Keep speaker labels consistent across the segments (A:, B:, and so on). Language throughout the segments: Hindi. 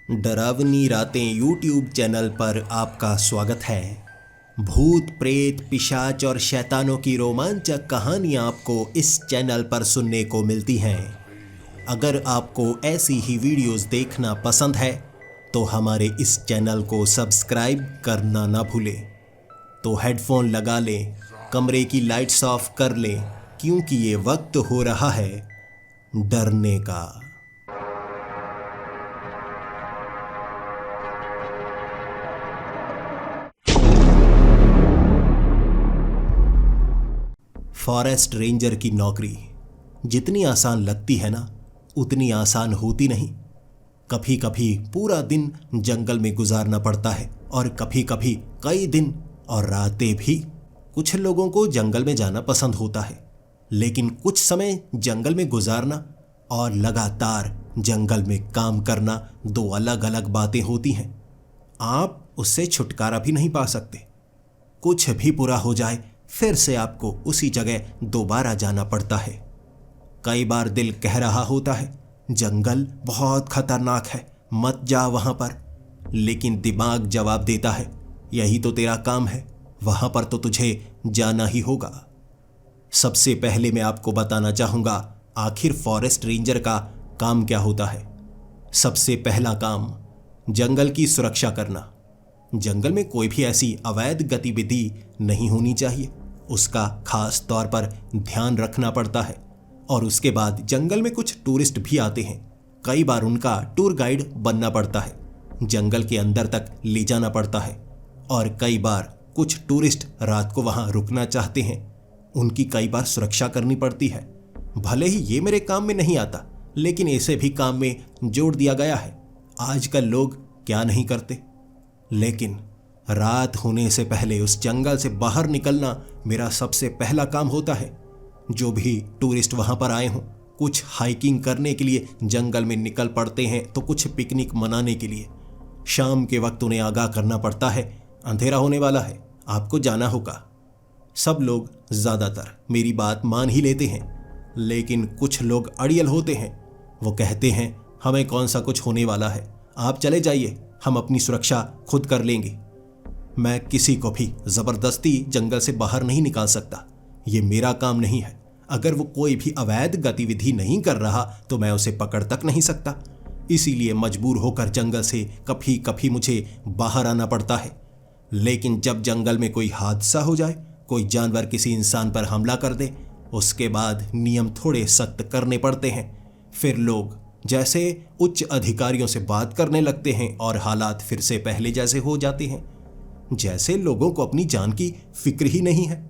A: डरावनी रातें यूट्यूब चैनल पर आपका स्वागत है। भूत प्रेत पिशाच और शैतानों की रोमांचक कहानियाँ आपको इस चैनल पर सुनने को मिलती हैं। अगर आपको ऐसी ही वीडियोस देखना पसंद है तो हमारे इस चैनल को सब्सक्राइब करना ना भूलें। तो हेडफोन लगा लें, कमरे की लाइट्स ऑफ कर लें, क्योंकि ये वक्त हो रहा है डरने का। फॉरेस्ट रेंजर की नौकरी जितनी आसान लगती है ना, उतनी आसान होती नहीं। कभी कभी पूरा दिन जंगल में गुजारना पड़ता है और कभी कभी कई दिन और रातें भी। कुछ लोगों को जंगल में जाना पसंद होता है, लेकिन कुछ समय जंगल में गुजारना और लगातार जंगल में काम करना दो अलग अलग बातें होती हैं। आप उससे छुटकारा भी नहीं पा सकते। कुछ भी बुरा हो जाए, फिर से आपको उसी जगह दोबारा जाना पड़ता है। कई बार दिल कह रहा होता है जंगल बहुत खतरनाक है, मत जा वहां पर। लेकिन दिमाग जवाब देता है यही तो तेरा काम है, वहां पर तो तुझे जाना ही होगा। सबसे पहले मैं आपको बताना चाहूंगा आखिर फॉरेस्ट रेंजर का काम क्या होता है। सबसे पहला काम जंगल की सुरक्षा करना। जंगल में कोई भी ऐसी अवैध गतिविधि नहीं होनी चाहिए, उसका खास तौर पर ध्यान रखना पड़ता है। और उसके बाद जंगल में कुछ टूरिस्ट भी आते हैं, कई बार उनका टूर गाइड बनना पड़ता है, जंगल के अंदर तक ले जाना पड़ता है। और कई बार कुछ टूरिस्ट रात को वहां रुकना चाहते हैं, उनकी कई बार सुरक्षा करनी पड़ती है। भले ही ये मेरे काम में नहीं आता, लेकिन इसे भी काम में जोड़ दिया गया है। आजकल लोग क्या नहीं करते, लेकिन रात होने से पहले उस जंगल से बाहर निकलना मेरा सबसे पहला काम होता है। जो भी टूरिस्ट वहां पर आए हों, कुछ हाइकिंग करने के लिए जंगल में निकल पड़ते हैं, तो कुछ पिकनिक मनाने के लिए शाम के वक्त उन्हें आगाह करना पड़ता है अंधेरा होने वाला है, आपको जाना होगा। सब लोग ज़्यादातर मेरी बात मान ही लेते हैं, लेकिन कुछ लोग अड़ियल होते हैं। वो कहते हैं हमें कौन सा कुछ होने वाला है, आप चले जाइए, हम अपनी सुरक्षा खुद कर लेंगे। मैं किसी को भी ज़बरदस्ती जंगल से बाहर नहीं निकाल सकता, ये मेरा काम नहीं है। अगर वो कोई भी अवैध गतिविधि नहीं कर रहा तो मैं उसे पकड़ तक नहीं सकता। इसीलिए मजबूर होकर जंगल से कभी कभी मुझे बाहर आना पड़ता है। लेकिन जब जंगल में कोई हादसा हो जाए, कोई जानवर किसी इंसान पर हमला कर दे, उसके बाद नियम थोड़े सख्त करने पड़ते हैं। फिर लोग जैसे उच्च अधिकारियों से बात करने लगते हैं और हालात फिर से पहले जैसे हो जाते हैं, जैसे लोगों को अपनी जान की फिक्र ही नहीं है।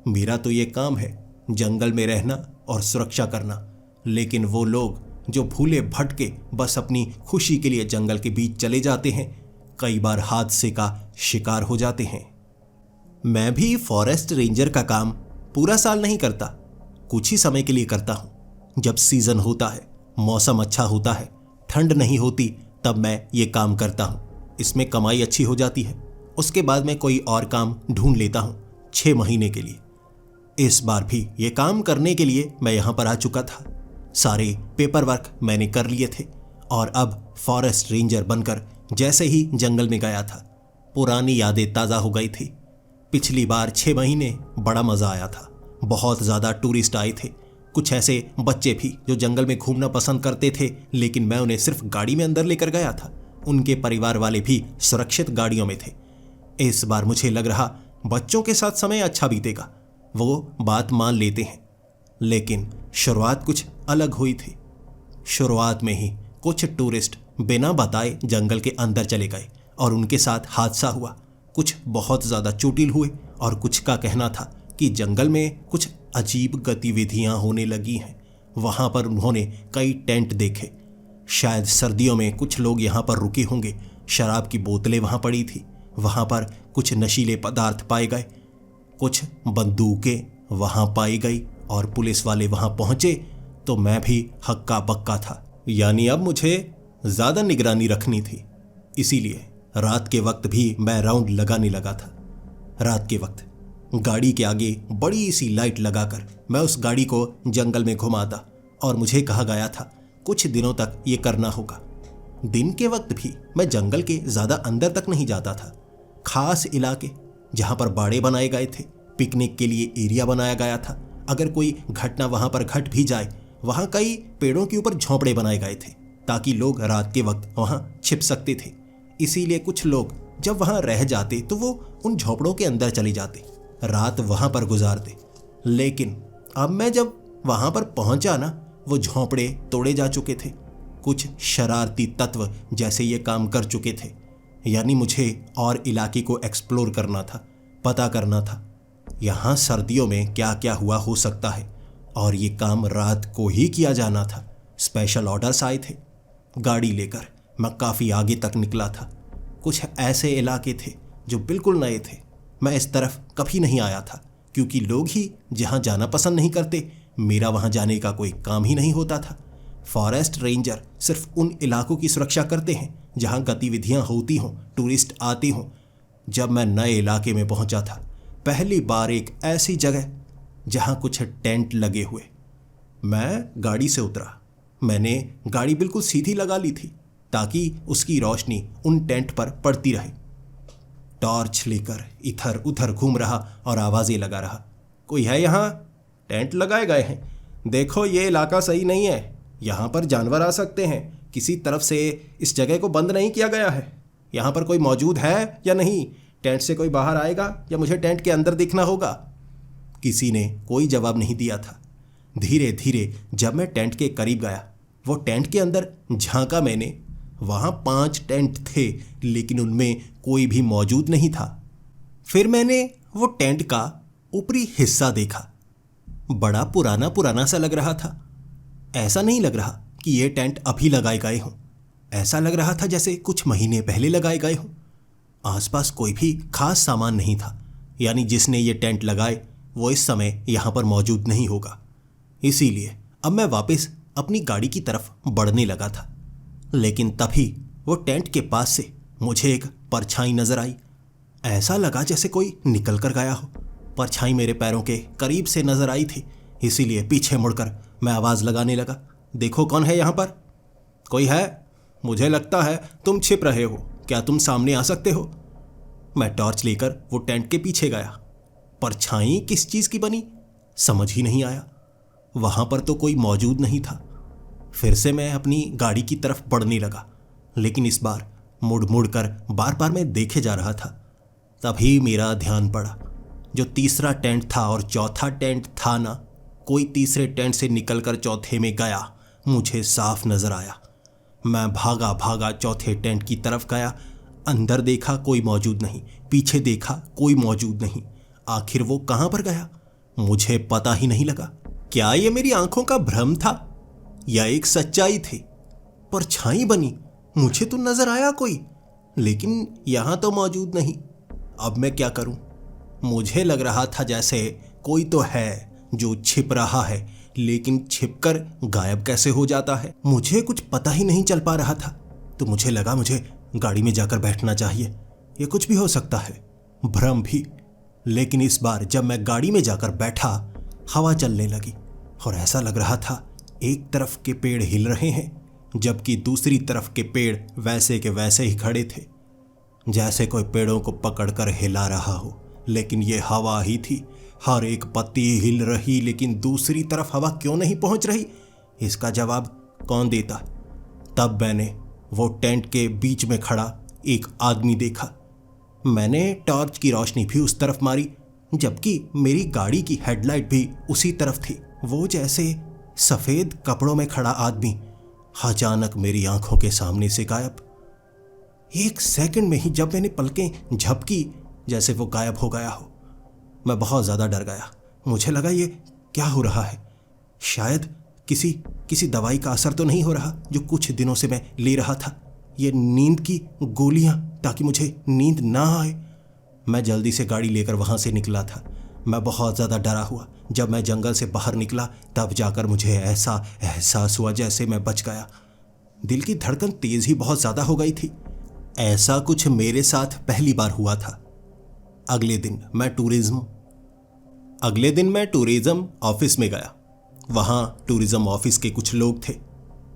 A: मेरा तो ये काम है जंगल में रहना और सुरक्षा करना, लेकिन वो लोग जो भूले भटके बस अपनी खुशी के लिए जंगल के बीच चले जाते हैं, कई बार हादसे का शिकार हो जाते हैं। मैं भी फॉरेस्ट रेंजर का काम पूरा साल नहीं करता, कुछ ही समय के लिए करता हूँ। जब सीजन होता है, मौसम अच्छा होता है, ठंड नहीं होती, तब मैं ये काम करता हूँ। इसमें कमाई अच्छी हो जाती है। उसके बाद मैं कोई और काम ढूंढ लेता हूँ 6 महीने के लिए। इस बार भी ये काम करने के लिए मैं यहाँ पर आ चुका था। सारे पेपर वर्क मैंने कर लिए थे और अब फॉरेस्ट रेंजर बनकर जैसे ही जंगल में गया था, पुरानी यादें ताज़ा हो गई थी। पिछली बार 6 महीने बड़ा मज़ा आया था। बहुत ज़्यादा टूरिस्ट आए थे, कुछ ऐसे बच्चे भी जो जंगल में घूमना पसंद करते थे, लेकिन मैं उन्हें सिर्फ गाड़ी में अंदर लेकर गया था। उनके परिवार वाले भी सुरक्षित गाड़ियों में थे। इस बार मुझे लग रहा बच्चों के साथ समय अच्छा बीतेगा, वो बात मान लेते हैं। लेकिन शुरुआत कुछ अलग हुई थी। शुरुआत में ही कुछ टूरिस्ट बिना बताए जंगल के अंदर चले गए और उनके साथ हादसा हुआ। कुछ बहुत ज़्यादा चोटिल हुए और कुछ का कहना था कि जंगल में कुछ अजीब गतिविधियां होने लगी हैं। वहां पर उन्होंने कई टेंट देखे। शायद सर्दियों में कुछ लोग यहां पर रुके होंगे। शराब की बोतलें वहां पड़ी थी। वहां पर कुछ नशीले पदार्थ पाए गए, कुछ बंदूकें वहां पाई गई और पुलिस वाले वहां पहुंचे तो मैं भी हक्का बक्का था। यानी अब मुझे ज़्यादा निगरानी रखनी थी। इसीलिए रात के वक्त भी मैं राउंड लगाने लगा था। रात के वक्त गाड़ी के आगे बड़ी सी लाइट लगाकर मैं उस गाड़ी को जंगल में घुमाता और मुझे कहा गया था कुछ दिनों तक ये करना होगा। दिन के वक्त भी मैं जंगल के ज़्यादा अंदर तक नहीं जाता था। खास इलाके जहाँ पर बाड़े बनाए गए थे, पिकनिक के लिए एरिया बनाया गया था। अगर कोई घटना वहाँ पर घट भी जाए, वहाँ कई पेड़ों के ऊपर झोंपड़े बनाए गए थे ताकि लोग रात के वक्त वहाँ छिप सकते थे। इसीलिए कुछ लोग जब वहाँ रह जाते तो वो उन झोंपड़ों के अंदर चले जाते, रात वहाँ पर गुजारते। लेकिन अब मैं जब वहाँ पर पहुँचा ना, वो झोंपड़े तोड़े जा चुके थे। कुछ शरारती तत्व जैसे ये काम कर चुके थे। यानी मुझे और इलाके को एक्सप्लोर करना था, पता करना था यहाँ सर्दियों में क्या क्या हुआ हो सकता है, और ये काम रात को ही किया जाना था। स्पेशल ऑर्डर्स आए थे। गाड़ी लेकर मैं काफ़ी आगे तक निकला था। कुछ ऐसे इलाके थे जो बिल्कुल नए थे। मैं इस तरफ कभी नहीं आया था क्योंकि लोग ही जहाँ जाना पसंद नहीं करते, मेरा वहाँ जाने का कोई काम ही नहीं होता था। फॉरेस्ट रेंजर सिर्फ उन इलाकों की सुरक्षा करते हैं जहाँ गतिविधियाँ होती हों, टूरिस्ट आते हों। जब मैं नए इलाके में पहुँचा था, पहली बार एक ऐसी जगह जहाँ कुछ टेंट लगे हुए। मैं गाड़ी से उतरा। मैंने गाड़ी बिल्कुल सीधी लगा ली थी ताकि उसकी रोशनी उन टेंट पर पड़ती रहे। टॉर्च लेकर इधर उधर घूम रहा और आवाज़ें लगा रहा, कोई है यहाँ? टेंट लगाए गए हैं, देखो ये इलाका सही नहीं है, यहाँ पर जानवर आ सकते हैं, किसी तरफ से इस जगह को बंद नहीं किया गया है। यहाँ पर कोई मौजूद है या नहीं? टेंट से कोई बाहर आएगा या मुझे टेंट के अंदर दिखना होगा? किसी ने कोई जवाब नहीं दिया था। धीरे धीरे जब मैं टेंट के करीब गया, वो टेंट के अंदर झांका मैंने। वहाँ 5 टेंट थे लेकिन उनमें कोई भी मौजूद नहीं था। फिर मैंने वो टेंट का ऊपरी हिस्सा देखा। बड़ा पुराना पुराना सा लग रहा था। ऐसा नहीं लग रहा कि ये टेंट अभी लगाए गए हों। ऐसा लग रहा था जैसे कुछ महीने पहले लगाए गए हों। आसपास कोई भी खास सामान नहीं था, यानी जिसने ये टेंट लगाए वो इस समय यहाँ पर मौजूद नहीं होगा। इसीलिए अब मैं वापस अपनी गाड़ी की तरफ बढ़ने लगा था। लेकिन तभी वो टेंट के पास से मुझे एक परछाई नजर आई। ऐसा लगा जैसे कोई निकल कर गया हो। परछाई मेरे पैरों के करीब से नजर आई थी, इसीलिए पीछे मुड़कर मैं आवाज़ लगाने लगा, देखो कौन है यहाँ पर? कोई है? मुझे लगता है तुम छिप रहे हो, क्या तुम सामने आ सकते हो? मैं टॉर्च लेकर वो टेंट के पीछे गया। परछाई किस चीज़ की बनी समझ ही नहीं आया। वहाँ पर तो कोई मौजूद नहीं था। फिर से मैं अपनी गाड़ी की तरफ बढ़ने लगा, लेकिन इस बार मुड़ मुड़ कर बार बार मैं देखे जा रहा था। तभी मेरा ध्यान पड़ा, जो तीसरा टेंट था और चौथा टेंट था ना, कोई तीसरे टेंट से निकलकर चौथे में गया। मुझे साफ नजर आया। मैं भागा भागा चौथे टेंट की तरफ गया। अंदर देखा कोई मौजूद नहीं, पीछे देखा कोई मौजूद नहीं। आखिर वो कहाँ पर गया मुझे पता ही नहीं लगा। क्या ये मेरी आंखों का भ्रम था या एक सच्चाई थी? परछाई बनी, मुझे तो नजर आया कोई, लेकिन यहां तो मौजूद नहीं। अब मैं क्या करूं? मुझे लग रहा था जैसे कोई तो है जो छिप रहा है, लेकिन छिपकर गायब कैसे हो जाता है मुझे कुछ पता ही नहीं चल पा रहा था। तो मुझे लगा मुझे गाड़ी में जाकर बैठना चाहिए, ये कुछ भी हो सकता है, भ्रम भी। लेकिन इस बार जब मैं गाड़ी में जाकर बैठा, हवा चलने लगी और ऐसा लग रहा था एक तरफ के पेड़ हिल रहे हैं, जबकि दूसरी तरफ के पेड़ वैसे के वैसे ही खड़े थे, जैसे कोई पेड़ों को पकड़कर हिला रहा हो। लेकिन ये हवा ही थी, हर एक पत्ती हिल रही, लेकिन दूसरी तरफ हवा क्यों नहीं पहुंच रही, इसका जवाब कौन देता? तब मैंने वो टेंट के बीच में खड़ा एक आदमी देखा। मैंने टॉर्च की रोशनी भी उस तरफ मारी, जबकि मेरी गाड़ी की हेडलाइट भी उसी तरफ थी। वो जैसे सफ़ेद कपड़ों में खड़ा आदमी अचानक मेरी आंखों के सामने से गायब। एक सेकंड में ही जब मैंने पलकें झपकी, जैसे वो गायब हो गया हो। मैं बहुत ज़्यादा डर गया। मुझे लगा ये क्या हो रहा है? शायद किसी दवाई का असर तो नहीं हो रहा जो कुछ दिनों से मैं ले रहा था, ये नींद की गोलियां, ताकि मुझे नींद ना आए। मैं जल्दी से गाड़ी लेकर वहाँ से निकला था। मैं बहुत ज़्यादा डरा हुआ। जब मैं जंगल से बाहर निकला तब जाकर मुझे ऐसा एहसास हुआ जैसे मैं बच गया। दिल की धड़कन तेज़ ही बहुत ज़्यादा हो गई थी। ऐसा कुछ मेरे साथ पहली बार हुआ था। अगले दिन मैं टूरिज़्म ऑफिस में गया। वहाँ टूरिज़्म ऑफिस के कुछ लोग थे,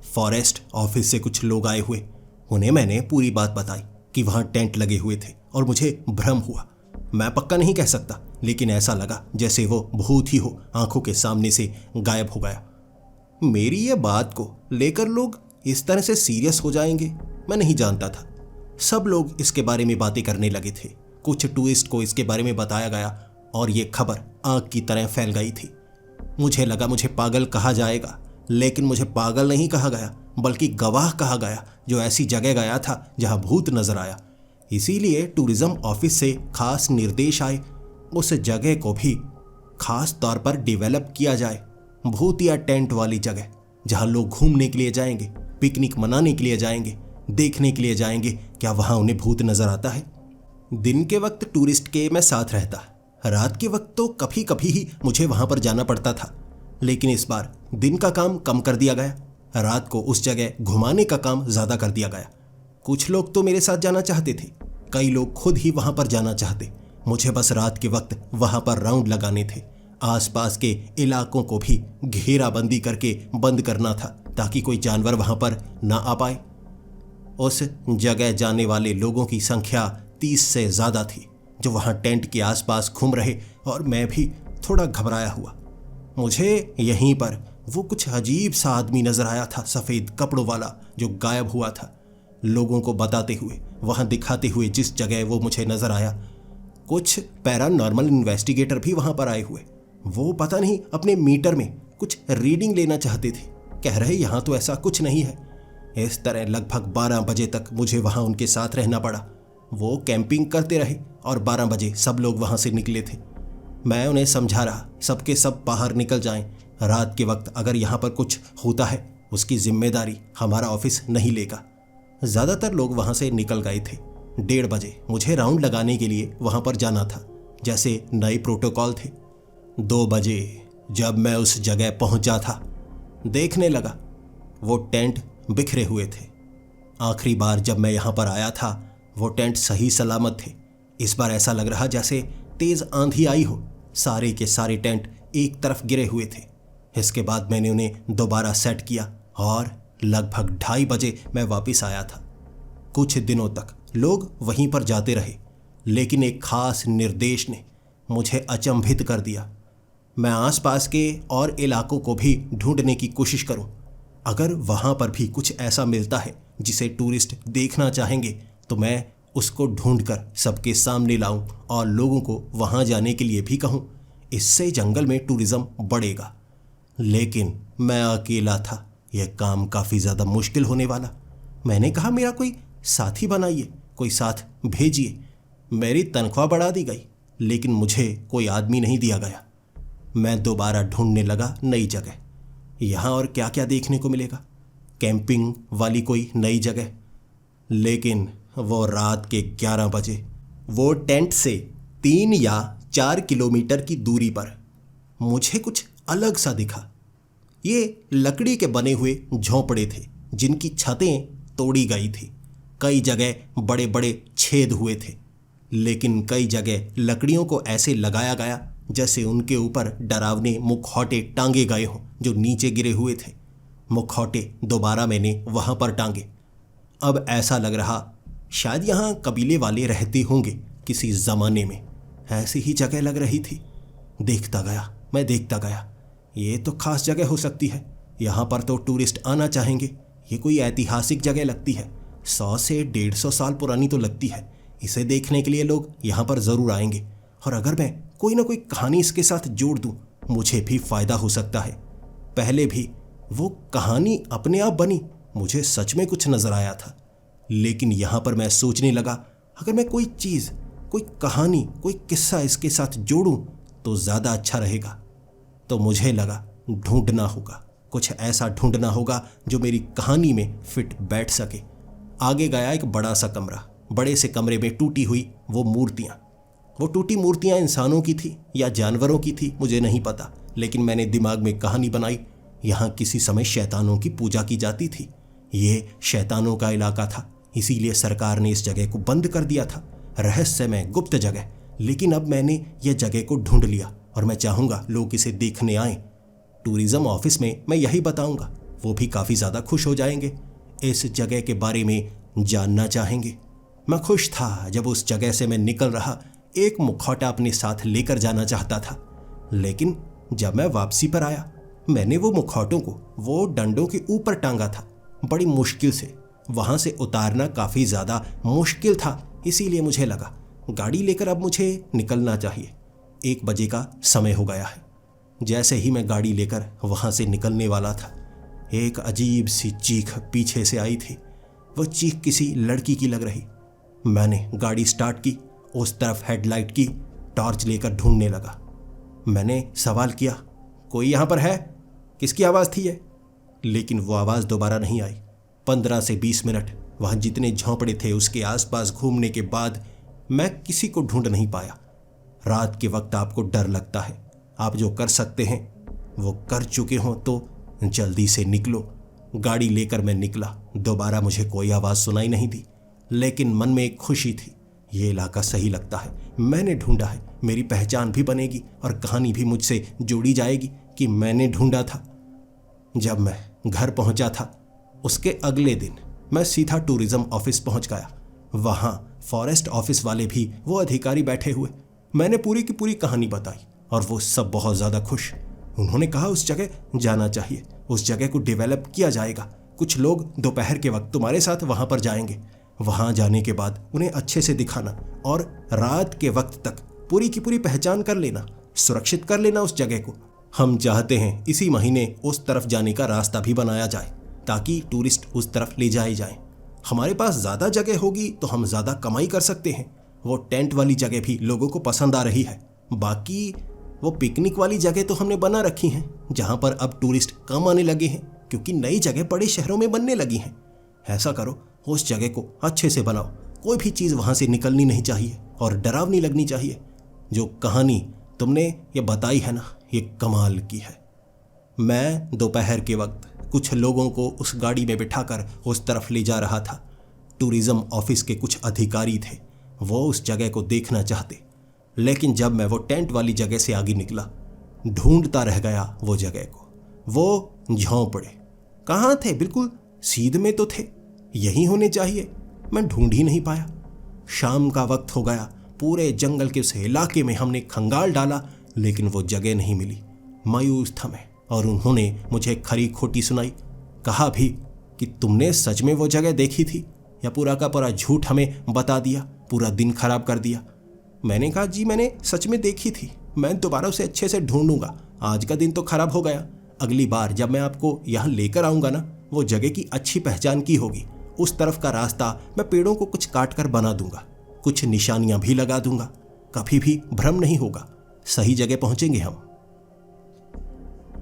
A: फॉरेस्ट ऑफिस से कुछ लोग आए हुए उन्हें मैंने पूरी बात बताई कि वहां टेंट लगे हुए थे और मुझे भ्रम हुआ। मैं पक्का नहीं कह सकता, लेकिन ऐसा लगा जैसे वो भूत ही हो आंखों के सामने से गायब हो गया। मेरी ये बात को लेकर लोग इस तरह से सीरियस हो जाएंगे मैं नहीं जानता था। सब लोग इसके बारे में बातें करने लगे थे। कुछ टूरिस्ट को इसके बारे में बताया गया और ये खबर आग की तरह फैल गई थी। मुझे लगा मुझे पागल कहा जाएगा, लेकिन मुझे पागल नहीं कहा गया बल्कि गवाह कहा गया जो ऐसी जगह गया था जहां भूत नजर आया। इसीलिए टूरिज्म ऑफिस से खास निर्देश आए उस जगह को भी खास तौर पर डेवलप किया जाए। भूत या टेंट वाली जगह जहां लोग घूमने के लिए जाएंगे, पिकनिक मनाने के लिए जाएंगे, देखने के लिए जाएंगे क्या वहां उन्हें भूत नजर आता है। दिन के वक्त टूरिस्ट के मैं साथ रहता, रात के वक्त तो कभी कभी ही मुझे वहां पर जाना पड़ता था। लेकिन इस बार दिन का काम कम कर दिया गया, रात को उस जगह घुमाने का काम ज्यादा कर दिया गया। कुछ लोग तो मेरे साथ जाना चाहते थे, कई लोग खुद ही वहां पर जाना चाहते। मुझे बस रात के वक्त वहां पर राउंड लगाने थे। आसपास के इलाकों को भी घेराबंदी करके बंद करना था ताकि कोई जानवर वहां पर ना आ पाए। उस जगह जाने वाले लोगों की संख्या 30 से ज्यादा थी जो वहां टेंट के आसपास घूम रहे, और मैं भी थोड़ा घबराया हुआ। मुझे यहीं पर वो कुछ अजीब सा आदमी नजर आया था, सफेद कपड़ों वाला, जो गायब हुआ था। लोगों को बताते हुए, वहां दिखाते हुए जिस जगह वो मुझे नजर आया, कुछ पैरानॉर्मल इन्वेस्टिगेटर भी वहां पर आए हुए। वो पता नहीं अपने मीटर में कुछ रीडिंग लेना चाहते थे। कह रहे यहां तो ऐसा कुछ नहीं है। इस तरह लगभग 12 बजे तक मुझे वहां उनके साथ रहना पड़ा। वो कैंपिंग करते रहे और 12 बजे सब लोग वहां से निकले थे। मैं उन्हें समझा रहा सबके सब बाहर निकल जाएं। रात के वक्त अगर यहाँ पर कुछ होता है उसकी जिम्मेदारी हमारा ऑफिस नहीं लेगा। ज़्यादातर लोग वहाँ से निकल गए थे। 1:30 बजे मुझे राउंड लगाने के लिए वहाँ पर जाना था, जैसे नए प्रोटोकॉल थे। 2 बजे जब मैं उस जगह पहुँचा था, देखने लगा वो टेंट बिखरे हुए थे। आखिरी बार जब मैं यहाँ पर आया था वो टेंट सही सलामत थे। इस बार ऐसा लग रहा जैसे तेज आंधी आई हो। सारे के सारे टेंट एक तरफ गिरे हुए थे। इसके बाद मैंने उन्हें दोबारा सेट किया और लगभग 2:30 बजे मैं वापस आया था। कुछ दिनों तक लोग वहीं पर जाते रहे, लेकिन एक खास निर्देश ने मुझे अचंभित कर दिया। मैं आसपास के और इलाकों को भी ढूंढने की कोशिश करूं। अगर वहां पर भी कुछ ऐसा मिलता है जिसे टूरिस्ट देखना चाहेंगे तो मैं उसको ढूंढकर सबके सामने लाऊं और लोगों को वहां जाने के लिए भी कहूं। इससे जंगल में टूरिज्म बढ़ेगा। लेकिन मैं अकेला था, यह काम काफ़ी ज़्यादा मुश्किल होने वाला। मैंने कहा मेरा कोई साथी बनाइए, कोई साथ भेजिए। मेरी तनख्वाह बढ़ा दी गई, लेकिन मुझे कोई आदमी नहीं दिया गया। मैं दोबारा ढूंढने लगा नई जगह। यहाँ और क्या क्या देखने को मिलेगा, कैंपिंग वाली कोई नई जगह। लेकिन वो रात के 11 बजे वो टेंट से 3 या 4 किलोमीटर की दूरी पर मुझे कुछ अलग सा दिखा। ये लकड़ी के बने हुए झोंपड़े थे जिनकी छतें तोड़ी गई थी। कई जगह बड़े बड़े छेद हुए थे, लेकिन कई जगह लकड़ियों को ऐसे लगाया गया जैसे उनके ऊपर डरावने मुखौटे टांगे गए हों जो नीचे गिरे हुए थे। मुखौटे दोबारा मैंने वहाँ पर टांगे। अब ऐसा लग रहा शायद यहाँ कबीले वाले रहते होंगे किसी ज़माने में। ऐसी ही जगह लग रही थी। देखता गया, मैं देखता गया। ये तो खास जगह हो सकती है, यहाँ पर तो टूरिस्ट आना चाहेंगे। ये कोई ऐतिहासिक जगह लगती है, 100 से 150 साल पुरानी तो लगती है। इसे देखने के लिए लोग यहाँ पर ज़रूर आएंगे, और अगर मैं कोई ना कोई कहानी इसके साथ जोड़ दूँ मुझे भी फ़ायदा हो सकता है। पहले भी वो कहानी अपने आप बनी, मुझे सच में कुछ नज़र आया था। लेकिन यहाँ पर मैं सोचने लगा अगर मैं कोई चीज़, कोई कहानी, कोई किस्सा इसके साथ जोड़ूं तो ज़्यादा अच्छा रहेगा। तो मुझे लगा ढूंढना होगा, कुछ ऐसा ढूंढना होगा जो मेरी कहानी में फिट बैठ सके। आगे गया एक बड़ा सा कमरा। बड़े से कमरे में टूटी हुई वो मूर्तियाँ। वो टूटी मूर्तियाँ इंसानों की थी या जानवरों की थी मुझे नहीं पता, लेकिन मैंने दिमाग में कहानी बनाई। यहाँ किसी समय शैतानों की पूजा की जाती थी। ये शैतानों का इलाका था, इसीलिए सरकार ने इस जगह को बंद कर दिया था। रहस्यमय गुप्त जगह। लेकिन अब मैंने यह जगह को ढूंढ लिया और मैं चाहूँगा लोग इसे देखने आएँ। टूरिज्म ऑफिस में मैं यही बताऊँगा, वो भी काफ़ी ज़्यादा खुश हो जाएंगे। इस जगह के बारे में जानना चाहेंगे। मैं खुश था जब उस जगह से मैं निकल रहा एक मुखौटा अपने साथ लेकर जाना चाहता था, लेकिन जब मैं वापसी पर आया मैंने वो मुखौटों को वो डंडों के ऊपर टांगा था। बड़ी मुश्किल से वहां से उतारना काफी ज्यादा मुश्किल था, इसीलिए मुझे लगा गाड़ी लेकर अब मुझे निकलना चाहिए। 1 बजे का समय हो गया है। जैसे ही मैं गाड़ी लेकर वहां से निकलने वाला था, एक अजीब सी चीख पीछे से आई थी। वह चीख किसी लड़की की लग रही। मैंने गाड़ी स्टार्ट की, उस तरफ हेडलाइट की, टॉर्च लेकर ढूंढने लगा। मैंने सवाल किया, कोई यहाँ पर है? किसकी आवाज़ थी ये? लेकिन वो आवाज़ दोबारा नहीं आई। 15 से 20 मिनट वहाँ जितने झोंपड़े थे उसके आसपास घूमने के बाद मैं किसी को ढूंढ नहीं पाया। रात के वक्त आपको डर लगता है, आप जो कर सकते हैं वो कर चुके हो तो जल्दी से निकलो। गाड़ी लेकर मैं निकला। दोबारा मुझे कोई आवाज़ सुनाई नहीं दी, लेकिन मन में एक खुशी थी। ये इलाका सही लगता है, मैंने ढूंढा है, मेरी पहचान भी बनेगी और कहानी भी मुझसे जोड़ी जाएगी कि मैंने ढूंढा था। जब मैं घर पहुंचा था उसके अगले दिन मैं सीधा टूरिज्म ऑफिस पहुंच गया। वहां फॉरेस्ट ऑफिस वाले भी वो अधिकारी बैठे हुए। मैंने पूरी की पूरी कहानी बताई और वो सब बहुत ज़्यादा खुश। उन्होंने कहा उस जगह जाना चाहिए, उस जगह को डेवलप किया जाएगा। कुछ लोग दोपहर के वक्त तुम्हारे साथ वहां पर जाएंगे। वहां जाने के बाद उन्हें अच्छे से दिखाना और रात के वक्त तक पूरी की पूरी पहचान कर लेना, सुरक्षित कर लेना उस जगह को। हम चाहते हैं इसी महीने उस तरफ जाने का रास्ता भी बनाया जाए ताकि टूरिस्ट उस तरफ ले जाए जाएं। हमारे पास ज़्यादा जगह होगी तो हम ज़्यादा कमाई कर सकते हैं। वो टेंट वाली जगह भी लोगों को पसंद आ रही है। बाकी वो पिकनिक वाली जगह तो हमने बना रखी हैं जहाँ पर अब टूरिस्ट कम आने लगे हैं क्योंकि नई जगह बड़े शहरों में बनने लगी हैं। ऐसा करो, उस जगह को अच्छे से बनाओ। कोई भी चीज़ वहाँ से निकलनी नहीं चाहिए और डरावनी लगनी चाहिए। जो कहानी तुमने ये बताई है ना, ये कमाल की है। मैं दोपहर के वक्त कुछ लोगों को उस गाड़ी में बिठाकर उस तरफ ले जा रहा था। टूरिज्म ऑफिस के कुछ अधिकारी थे, वो उस जगह को देखना चाहते, लेकिन जब मैं वो टेंट वाली जगह से आगे निकला ढूंढता रह गया वो जगह को। वो झोंपड़े कहाँ थे? बिल्कुल सीध में तो थे, यही होने चाहिए। मैं ढूंढ ही नहीं पाया। शाम का वक्त हो गया। पूरे जंगल के उस इलाके में हमने खंगाल डाला, लेकिन वो जगह नहीं मिली। मायूस था मैं और उन्होंने मुझे खरी खोटी सुनाई। कहा भी कि तुमने सच में वो जगह देखी थी या पूरा का पूरा झूठ हमें बता दिया, पूरा दिन खराब कर दिया। मैंने कहा जी मैंने सच में देखी थी, मैं दोबारा उसे अच्छे से ढूंढूंगा। आज का दिन तो खराब हो गया, अगली बार जब मैं आपको यहाँ लेकर आऊँगा ना, वो जगह की अच्छी पहचान की होगी। उस तरफ का रास्ता मैं पेड़ों को कुछ काट कर बना दूंगा, कुछ निशानियां भी लगा दूंगा। कभी भी भ्रम नहीं होगा, सही जगह पहुंचेंगे हम।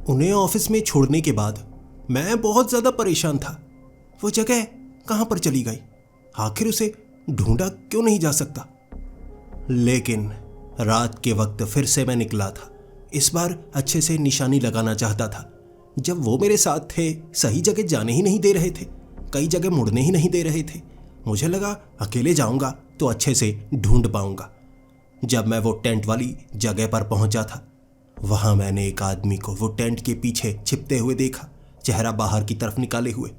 A: उन्हें ऑफिस में छोड़ने के बाद मैं बहुत ज़्यादा परेशान था। वो जगह कहाँ पर चली गई? आखिर उसे ढूंढा क्यों नहीं जा सकता? लेकिन रात के वक्त फिर से मैं निकला था। इस बार अच्छे से निशानी लगाना चाहता था। जब वो मेरे साथ थे, सही जगह जाने ही नहीं दे रहे थे, कई जगह मुड़ने ही नहीं दे रहे थे। मुझे लगा अकेले जाऊंगा तो अच्छे से ढूंढ पाऊंगा। जब मैं वो टेंट वाली जगह पर पहुंचा था, वहां मैंने एक आदमी को वो टेंट के पीछे छिपते हुए देखा, चेहरा बाहर की तरफ निकाले हुए।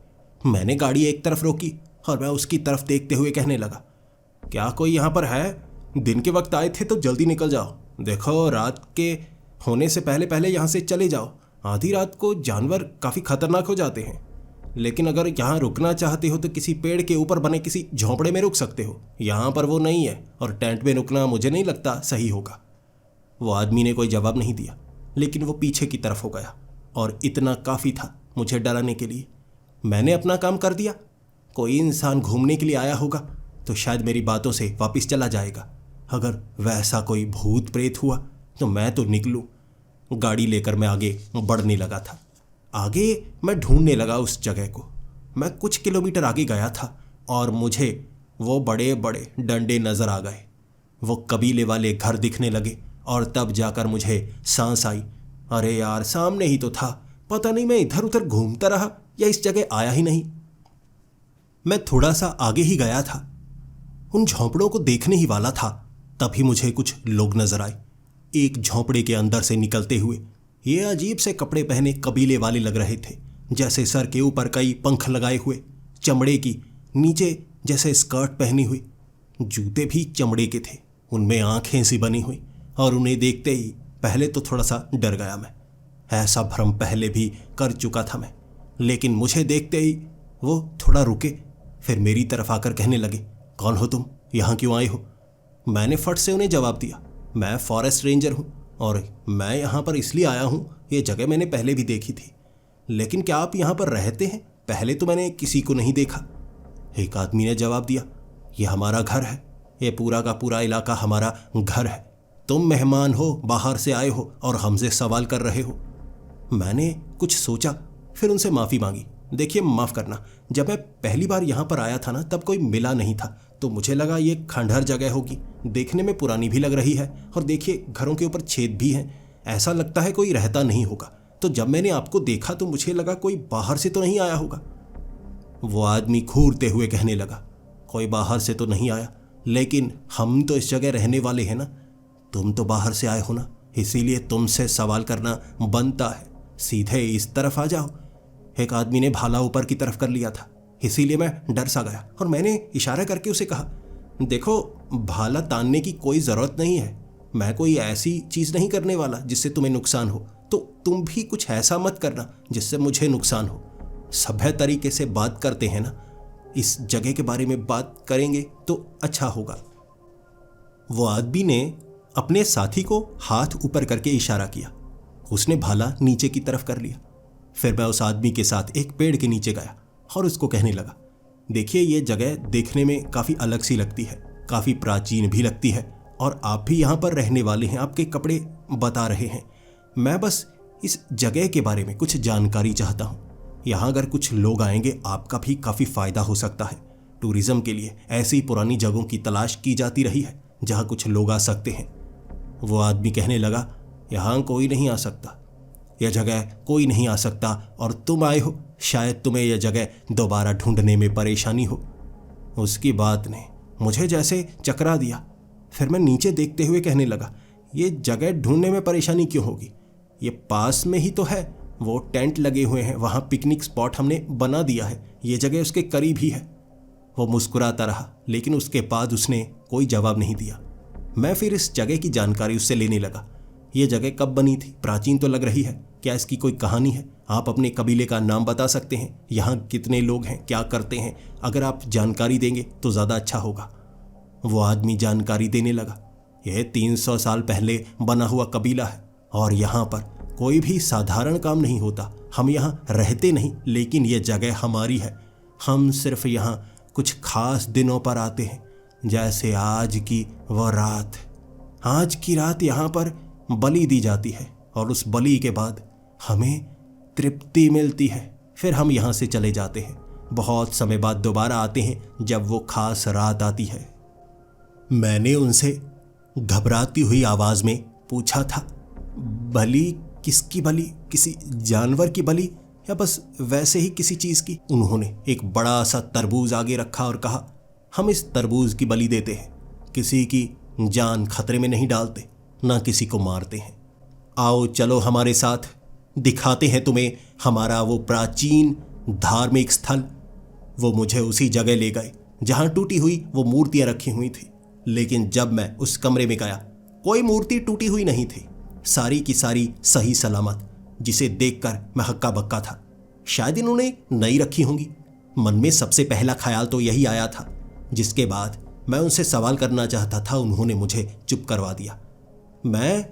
A: मैंने गाड़ी एक तरफ रोकी और मैं उसकी तरफ देखते हुए कहने लगा, क्या कोई यहाँ पर है? दिन के वक्त आए थे तो जल्दी निकल जाओ। देखो रात के होने से पहले पहले यहाँ से चले जाओ। आधी रात को जानवर काफ़ी खतरनाक हो जाते हैं, लेकिन अगर यहाँ रुकना चाहते हो तो किसी पेड़ के ऊपर बने किसी झोंपड़े में रुक सकते हो। यहाँ पर वो नहीं है और टेंट में रुकना मुझे नहीं लगता सही होगा। वो आदमी ने कोई जवाब नहीं दिया, लेकिन वो पीछे की तरफ हो गया और इतना काफ़ी था मुझे डराने के लिए। मैंने अपना काम कर दिया। कोई इंसान घूमने के लिए आया होगा तो शायद मेरी बातों से वापस चला जाएगा। अगर वैसा कोई भूत प्रेत हुआ तो मैं तो निकलूं। गाड़ी लेकर मैं आगे बढ़ने लगा था। आगे मैं ढूंढने लगा उस जगह को। मैं कुछ किलोमीटर आगे गया था और मुझे वो बड़े बड़े डंडे नज़र आ गए। वो कबीले वाले घर दिखने लगे और तब जाकर मुझे सांस आई। अरे यार, सामने ही तो था। पता नहीं मैं इधर उधर घूमता रहा या इस जगह आया ही नहीं। मैं थोड़ा सा आगे ही गया था, उन झोंपड़ों को देखने ही वाला था, तभी मुझे कुछ लोग नजर आए। एक झोंपड़े के अंदर से निकलते हुए ये अजीब से कपड़े पहने कबीले वाले लग रहे थे, जैसे सर के ऊपर कई पंख लगाए हुए, चमड़े की, नीचे जैसे स्कर्ट पहनी हुई, जूते भी चमड़े के थे, उनमें आंखें सी बनी हुई, और उन्हें देखते ही पहले तो थोड़ा सा डर गया मैं। ऐसा भ्रम पहले भी कर चुका था मैं, लेकिन मुझे देखते ही वो थोड़ा रुके, फिर मेरी तरफ आकर कहने लगे, कौन हो तुम, यहाँ क्यों आए हो? मैंने फट से उन्हें जवाब दिया, मैं फॉरेस्ट रेंजर हूँ और मैं यहाँ पर इसलिए आया हूँ, ये जगह मैंने पहले भी देखी थी, लेकिन क्या आप यहाँ पर रहते हैं? पहले तो मैंने किसी को नहीं देखा। एक आदमी ने जवाब दिया, ये हमारा घर है, ये पूरा का पूरा इलाका हमारा घर है, तुम मेहमान हो, बाहर से आए हो और हमसे सवाल कर रहे हो। मैंने कुछ सोचा, फिर उनसे माफ़ी मांगी। देखिए माफ़ करना, जब मैं पहली बार यहाँ पर आया था ना, तब कोई मिला नहीं था, तो मुझे लगा ये खंडहर जगह होगी, देखने में पुरानी भी लग रही है, और देखिए घरों के ऊपर छेद भी हैं, ऐसा लगता है कोई रहता नहीं होगा। तो जब मैंने आपको देखा तो मुझे लगा कोई बाहर से तो नहीं आया होगा। वो आदमी घूरते हुए कहने लगा, कोई बाहर से तो नहीं आया, लेकिन हम तो इस जगह रहने वाले हैं ना, तुम तो बाहर से आए हो ना, इसीलिए तुमसे सवाल करना बनता है, सीधे इस तरफ आ जाओ। एक आदमी ने भाला ऊपर की तरफ कर लिया था, इसीलिए मैं डर सा गया और मैंने इशारा करके उसे कहा, देखो भाला तानने की कोई ज़रूरत नहीं है, मैं कोई ऐसी चीज़ नहीं करने वाला जिससे तुम्हें नुकसान हो, तो तुम भी कुछ ऐसा मत करना जिससे मुझे नुकसान हो। सभ्य तरीके से बात करते हैं ना, इस जगह के बारे में बात करेंगे तो अच्छा होगा। वो आदमी ने अपने साथी को हाथ ऊपर करके इशारा किया, उसने भाला नीचे की तरफ कर लिया। फिर मैं उस आदमी के साथ एक पेड़ के नीचे गया और उसको कहने लगा, देखिए ये जगह देखने में काफ़ी अलग सी लगती है, काफ़ी प्राचीन भी लगती है, और आप भी यहाँ पर रहने वाले हैं, आपके कपड़े बता रहे हैं, मैं बस इस जगह के बारे में कुछ जानकारी चाहता हूँ। यहाँ अगर कुछ लोग आएंगे आपका भी काफ़ी फ़ायदा हो सकता है। टूरिज़्म के लिए ऐसी पुरानी जगहों की तलाश की जाती रही है जहाँ कुछ लोग आ सकते हैं। वो आदमी कहने लगा, यहाँ कोई नहीं आ सकता, यह जगह कोई नहीं आ सकता, और तुम आए हो, शायद तुम्हें यह जगह दोबारा ढूंढने में परेशानी हो। उसकी बात ने मुझे जैसे चकरा दिया। फिर मैं नीचे देखते हुए कहने लगा, ये जगह ढूंढने में परेशानी क्यों होगी, ये पास में ही तो है, वो टेंट लगे हुए हैं, वहाँ पिकनिक स्पॉट हमने बना दिया है, ये जगह उसके करीब ही है। वो मुस्कुराता रहा, लेकिन उसके बाद उसने कोई जवाब नहीं दिया। मैं फिर इस जगह की जानकारी उससे लेने लगा। ये जगह कब बनी थी, प्राचीन तो लग रही है, क्या इसकी कोई कहानी है? आप अपने कबीले का नाम बता सकते हैं? यहाँ कितने लोग हैं, क्या करते हैं? अगर आप जानकारी देंगे तो ज़्यादा अच्छा होगा। वो आदमी जानकारी देने लगा, यह 300 साल पहले बना हुआ कबीला है और यहाँ पर कोई भी साधारण काम नहीं होता। हम यहाँ रहते नहीं, लेकिन ये जगह हमारी है। हम सिर्फ यहाँ कुछ खास दिनों पर आते हैं, जैसे आज की वो रात। आज की रात यहाँ पर बलि दी जाती है और उस बलि के बाद हमें तृप्ति मिलती है। फिर हम यहाँ से चले जाते हैं, बहुत समय बाद दोबारा आते हैं जब वो खास रात आती है। मैंने उनसे घबराती हुई आवाज़ में पूछा था, बलि किसकी बलि? किसी जानवर की बलि या बस वैसे ही किसी चीज़ की? उन्होंने एक बड़ा सा तरबूज आगे रखा और कहा, हम इस तरबूज की बलि देते हैं, किसी की जान खतरे में नहीं डालते, ना किसी को मारते हैं। आओ चलो हमारे साथ, दिखाते हैं तुम्हें हमारा वो प्राचीन धार्मिक स्थल। वो मुझे उसी जगह ले गए जहाँ टूटी हुई वो मूर्तियाँ रखी हुई थी, लेकिन जब मैं उस कमरे में गया कोई मूर्ति टूटी हुई नहीं थी, सारी की सारी सही सलामत, जिसे देखकर मैं हक्का बक्का था। शायद इन्होंने नई रखी होंगी। मन में सबसे पहला ख्याल तो यही आया था। जिसके बाद मैं उनसे सवाल करना चाहता था, उन्होंने मुझे चुप करवा दिया। मैं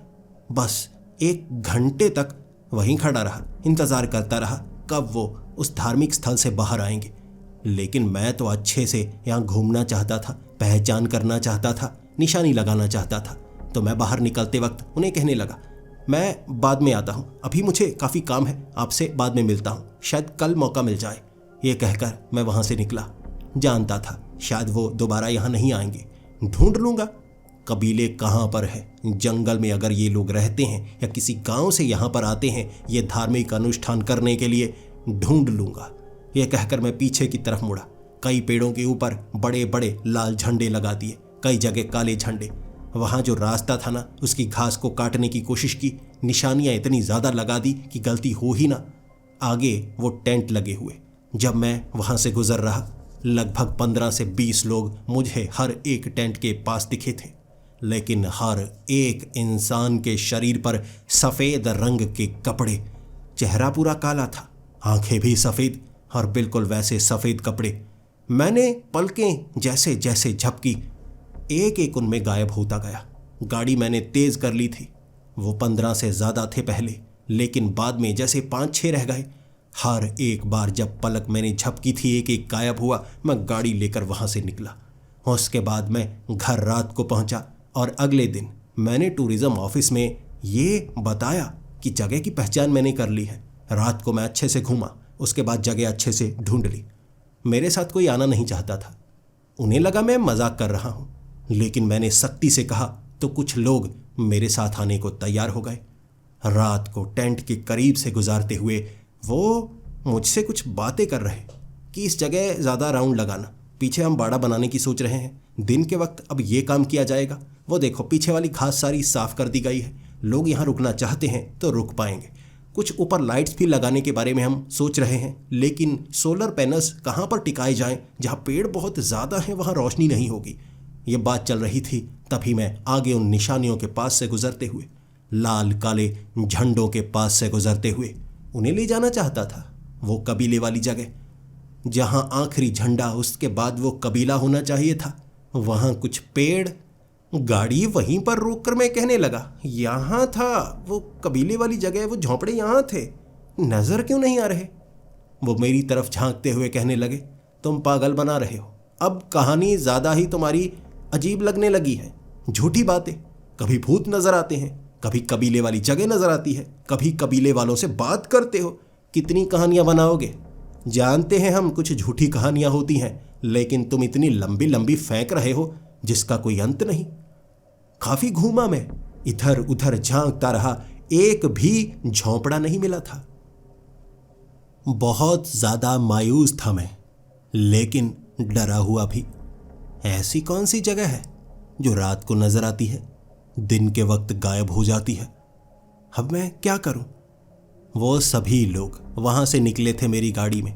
A: बस 1 घंटे तक वहीं खड़ा रहा, इंतज़ार करता रहा कब वो उस धार्मिक स्थल से बाहर आएंगे। लेकिन मैं तो अच्छे से यहाँ घूमना चाहता था, पहचान करना चाहता था, निशानी लगाना चाहता था। तो मैं बाहर निकलते वक्त उन्हें कहने लगा, मैं बाद में आता हूँ, अभी मुझे काफ़ी काम है, आपसे बाद में मिलता हूँ, शायद कल मौका मिल जाए। ये कहकर मैं वहाँ से निकला। जानता था शायद वो दोबारा यहाँ नहीं आएंगे। ढूंढ लूँगा कबीले कहाँ पर है, जंगल में अगर ये लोग रहते हैं या किसी गांव से यहाँ पर आते हैं ये धार्मिक अनुष्ठान करने के लिए, ढूंढ लूँगा। यह कहकर मैं पीछे की तरफ मुड़ा। कई पेड़ों के ऊपर बड़े बड़े लाल झंडे लगा दिए, कई जगह काले झंडे। वहाँ जो रास्ता था ना, उसकी घास को काटने की कोशिश की, निशानियाँ इतनी ज़्यादा लगा दी कि गलती हो ही ना। आगे वो टेंट लगे हुए। जब मैं वहाँ से गुजर रहा, लगभग 15 से 20 लोग मुझे हर एक टेंट के पास दिखे थे, लेकिन हर एक इंसान के शरीर पर सफ़ेद रंग के कपड़े, चेहरा पूरा काला था, आंखें भी सफ़ेद और बिल्कुल वैसे सफ़ेद कपड़े। मैंने पलकें जैसे जैसे झपकी, एक एक उनमें गायब होता गया। गाड़ी मैंने तेज़ कर ली थी। वो 15 से ज़्यादा थे पहले, लेकिन बाद में जैसे 5-6 रह गए। हर एक बार जब पलक मैंने झपकी थी, एक एक गायब हुआ। मैं गाड़ी लेकर वहाँ से निकला। उसके बाद मैं घर रात को पहुँचा और अगले दिन मैंने टूरिज़्म ऑफिस में ये बताया कि जगह की पहचान मैंने कर ली है। रात को मैं अच्छे से घूमा, उसके बाद जगह अच्छे से ढूंढ ली। मेरे साथ कोई आना नहीं चाहता था। उन्हें लगा मैं मजाक कर रहा हूँ, लेकिन मैंने सख्ती से कहा तो कुछ लोग मेरे साथ आने को तैयार हो गए। रात को टेंट के करीब से गुजारते हुए वो मुझसे कुछ बातें कर रहे कि इस जगह ज़्यादा राउंड लगाना, पीछे हम बाड़ा बनाने की सोच रहे हैं, दिन के वक्त अब ये काम किया जाएगा। वो देखो पीछे वाली घास सारी साफ कर दी गई है, लोग यहाँ रुकना चाहते हैं तो रुक पाएंगे। कुछ ऊपर लाइट्स भी लगाने के बारे में हम सोच रहे हैं, लेकिन सोलर पैनल्स कहाँ पर टिकाए जाएं, जहाँ पेड़ बहुत ज़्यादा हैं वहाँ रोशनी नहीं होगी। ये बात चल रही थी, तभी मैं आगे उन निशानियों के पास से गुजरते हुए, लाल काले झंडों के पास से गुजरते हुए उन्हें ले जाना चाहता था। वो कबीले वाली जगह जहाँ आखिरी झंडा, उसके बाद वो कबीला होना चाहिए था, वहाँ कुछ पेड़। गाड़ी वहीं पर रोककर मैं कहने लगा, यहाँ था वो कबीले वाली जगह, वो झोंपड़े यहाँ थे, नज़र क्यों नहीं आ रहे? वो मेरी तरफ झांकते हुए कहने लगे, तुम पागल बना रहे हो, अब कहानी ज़्यादा ही तुम्हारी अजीब लगने लगी है। झूठी बातें, कभी भूत नज़र आते हैं, कभी कबीले वाली जगह नज़र आती है, कभी कबीले वालों से बात करते हो, कितनी कहानियाँ बनाओगे? जानते हैं हम कुछ झूठी कहानियाँ होती हैं, लेकिन तुम इतनी लंबी लंबी फेंक रहे हो जिसका कोई अंत नहीं। काफ़ी घूमा मैं, इधर उधर झांकता रहा, एक भी झोंपड़ा नहीं मिला था। बहुत ज़्यादा मायूस था मैं, लेकिन डरा हुआ भी। ऐसी कौन सी जगह है जो रात को नजर आती है, दिन के वक्त गायब हो जाती है? अब मैं क्या करूं? वो सभी लोग वहां से निकले थे मेरी गाड़ी में,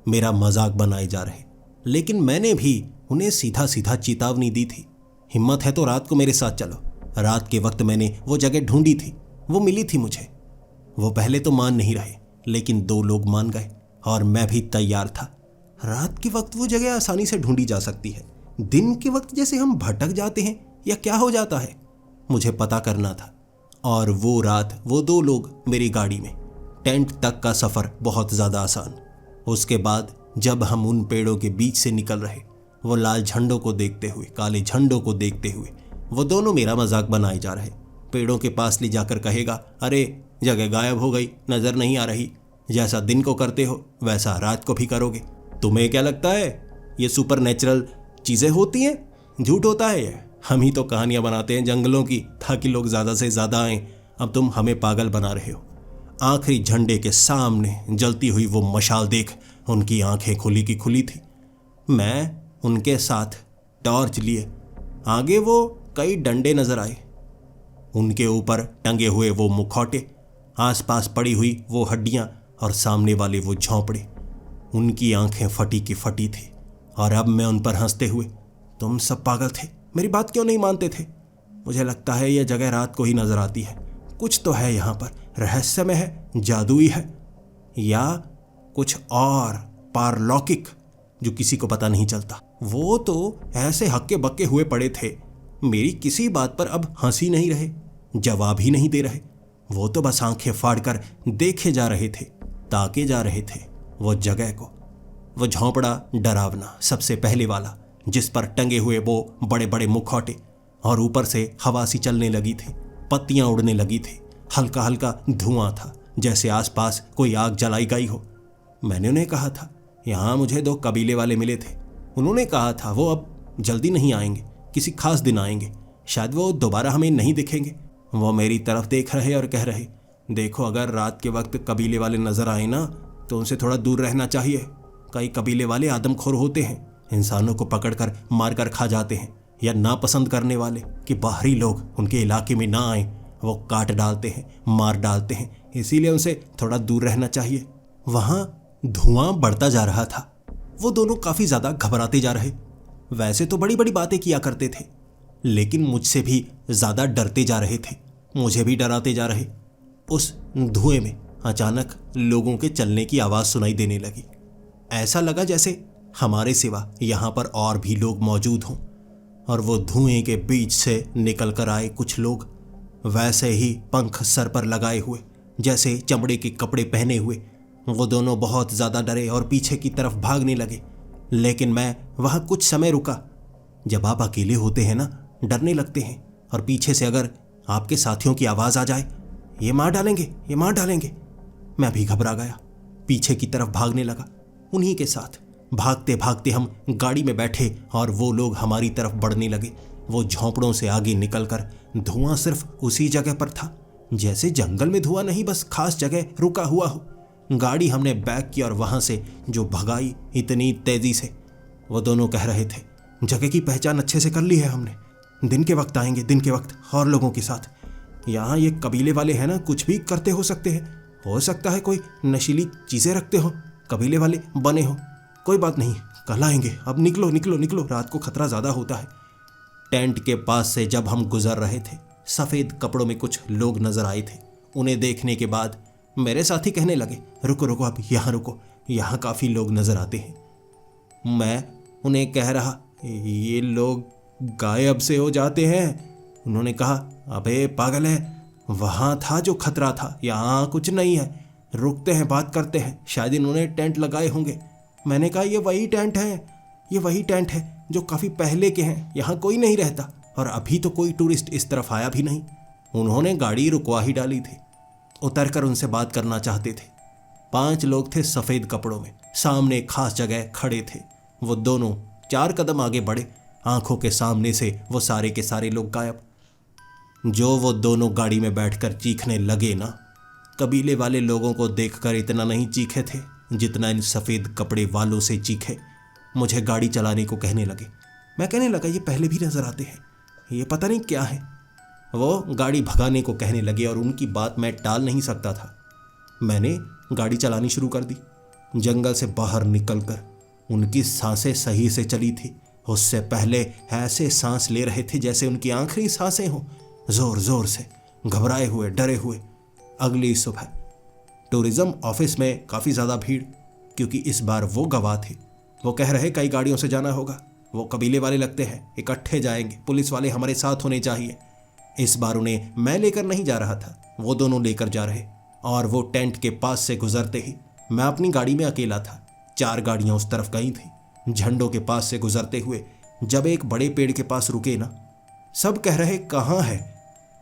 A: मेरा मजाक बनाए जा रहे, लेकिन मैंने भी उन्हें सीधा सीधा चेतावनी दी थी, हिम्मत है तो रात को मेरे साथ चलो। रात के वक्त मैंने वो जगह ढूंढी थी, वो मिली थी मुझे। वो पहले तो मान नहीं रहे, लेकिन 2 लोग मान गए और मैं भी तैयार था। रात के वक्त वो जगह आसानी से ढूंढी जा सकती है, दिन के वक्त जैसे हम भटक जाते हैं या क्या हो जाता है, मुझे पता करना था। और वो रात वो 2 लोग मेरी गाड़ी में, टेंट तक का सफ़र बहुत ज़्यादा आसान। उसके बाद जब हम उन पेड़ों के बीच से निकल रहे, वो लाल झंडों को देखते हुए, काले झंडों को देखते हुए, वो दोनों मेरा मजाक बनाए जा रहे। पेड़ों के पास ले जाकर कहेगा, अरे जगह गायब हो गई, नज़र नहीं आ रही, जैसा दिन को करते हो वैसा रात को भी करोगे। तुम्हें क्या लगता है ये सुपर नेचुरल चीज़ें होती हैं? झूठ होता है ये, हम ही तो कहानियाँ बनाते हैं जंगलों की ताकि लोग ज़्यादा से ज़्यादा आएँ। अब तुम हमें पागल बना रहे हो। आखिरी झंडे के सामने जलती हुई वो मशाल देख उनकी आंखें खुली की खुली थी। मैं उनके साथ टॉर्च लिए, आगे वो कई डंडे नजर आए, उनके ऊपर टंगे हुए वो मुखौटे, आसपास पड़ी हुई वो हड्डियां और सामने वाले वो झोंपड़े। उनकी आंखें फटी की फटी थी और अब मैं उन पर हंसते हुए, तुम सब पागल थे, मेरी बात क्यों नहीं मानते थे? मुझे लगता है यह जगह रात को ही नजर आती है, कुछ तो है यहाँ पर, रहस्यमय है, जादुई है, या कुछ और पारलौकिक जो किसी को पता नहीं चलता। वो तो ऐसे हक्के बक्के हुए पड़े थे, मेरी किसी बात पर अब हंसी नहीं रहे, जवाब ही नहीं दे रहे। वो तो बस आंखें फाड़कर देखे जा रहे थे, ताके जा रहे थे वो जगह को। वो झोंपड़ा डरावना, सबसे पहले वाला, जिस पर टंगे हुए वो बड़े बड़े मुखौटे और ऊपर से हवा सी चलने लगी थी, पत्तियां उड़ने लगी थी, हल्का हल्का धुआं था, जैसे आसपास कोई आग जलाई गई हो। मैंने उन्हें कहा था, यहाँ मुझे 2 कबीले वाले मिले थे, उन्होंने कहा था वो अब जल्दी नहीं आएंगे, किसी खास दिन आएंगे, शायद वो दोबारा हमें नहीं दिखेंगे। वो मेरी तरफ देख रहे और कह रहे, देखो अगर रात के वक्त कबीले वाले नजर आए ना तो उनसे थोड़ा दूर रहना चाहिए। कई कबीले वाले आदमखोर होते हैं, इंसानों को पकड़कर मारकर खा जाते हैं, या नापसंद करने वाले कि बाहरी लोग उनके इलाके में ना आए, वो काट डालते हैं, मार डालते हैं, इसीलिए उनसे थोड़ा दूर रहना चाहिए। वहाँ धुआं बढ़ता जा रहा था, वो दोनों काफी ज्यादा घबराते जा रहे। वैसे तो बड़ी बड़ी बातें किया करते थे, लेकिन मुझसे भी ज्यादा डरते जा रहे थे, मुझे भी डराते जा रहे। उस धुएं में अचानक लोगों के चलने की आवाज सुनाई देने लगी। ऐसा लगा जैसे हमारे सिवा यहां पर और भी लोग मौजूद हों, और वो धुएं के बीच से निकल कर आए कुछ लोग, वैसे ही पंख सर पर लगाए हुए, जैसे चमड़े के कपड़े पहने हुए। वो दोनों बहुत ज़्यादा डरे और पीछे की तरफ भागने लगे, लेकिन मैं वहाँ कुछ समय रुका। जब आप अकेले होते हैं ना, डरने लगते हैं, और पीछे से अगर आपके साथियों की आवाज़ आ जाए, ये मार डालेंगे, ये मार डालेंगे, मैं भी घबरा गया, पीछे की तरफ भागने लगा। उन्हीं के साथ भागते भागते हम गाड़ी में बैठे और वो लोग हमारी तरफ बढ़ने लगे। वो झोंपड़ों से आगे निकलकर धुआं सिर्फ उसी जगह पर था, जैसे जंगल में धुआं नहीं, बस खास जगह रुका हुआ हो। गाड़ी हमने बैक की और वहां से जो भगाई इतनी तेजी से। वो दोनों कह रहे थे, जगह की पहचान अच्छे से कर ली है हमने, दिन के वक्त आएंगे, दिन के वक्त और लोगों के साथ। यहाँ ये कबीले वाले हैं ना, कुछ भी करते हो सकते हैं, हो सकता है कोई नशीली चीज़ें रखते हो, कबीले वाले बने हो। कोई बात नहीं, कल आएंगे, अब निकलो निकलो निकलो, रात को खतरा ज़्यादा होता है। टेंट के पास से जब हम गुजर रहे थे, सफ़ेद कपड़ों में कुछ लोग नजर आए थे। उन्हें देखने के बाद मेरे साथी कहने लगे, रुको रुको, अब यहाँ रुको, यहाँ काफ़ी लोग नजर आते हैं। मैं उन्हें कह रहा, ये लोग गायब से हो जाते हैं। उन्होंने कहा, अबे पागल है, वहाँ था जो खतरा था, यहाँ कुछ नहीं है, रुकते हैं, बात करते हैं, शायद इन्होंने टेंट लगाए होंगे। मैंने कहा, ये वही टेंट है, ये वही टेंट है जो काफ़ी पहले के हैं, यहाँ कोई नहीं रहता, और अभी तो कोई टूरिस्ट इस तरफ आया भी नहीं। उन्होंने गाड़ी रुकवा ही डाली थी। उतरकर उनसे बात करना चाहते थे। 5 लोग थे सफ़ेद कपड़ों में, सामने खास जगह खड़े थे। वो दोनों 4 कदम आगे बढ़े, आंखों के सामने से वो सारे के सारे लोग गायब। जो वो दोनों गाड़ी में बैठकर चीखने लगे ना, कबीले वाले लोगों को देखकर इतना नहीं चीखे थे जितना इन सफ़ेद कपड़े वालों से चीखे। मुझे गाड़ी चलाने को कहने लगे। मैं कहने लगा, ये पहले भी नजर आते हैं, ये पता नहीं क्या है। वो गाड़ी भगाने को कहने लगे और उनकी बात मैं टाल नहीं सकता था। मैंने गाड़ी चलानी शुरू कर दी। जंगल से बाहर निकलकर उनकी सांसें सही से चली थी। उससे पहले ऐसे सांस ले रहे थे जैसे उनकी आखिरी सांसें हों, जोर जोर से, घबराए हुए, डरे हुए। अगली सुबह टूरिज्म ऑफिस में काफ़ी ज़्यादा भीड़, क्योंकि इस बार वो गवाह थे। वो कह रहे, कई गाड़ियों से जाना होगा, वो कबीले वाले लगते हैं, इकट्ठे जाएंगे, पुलिस वाले हमारे साथ होने चाहिए। इस बार उन्हें मैं लेकर नहीं जा रहा था, वो दोनों लेकर जा रहे। और वो टेंट के पास से गुजरते ही मैं अपनी गाड़ी में अकेला था। 4 गाड़ियां उस तरफ गई थी। झंडों के पास से गुजरते हुए जब एक बड़े पेड़ के पास रुके ना, सब कह रहे, कहाँ है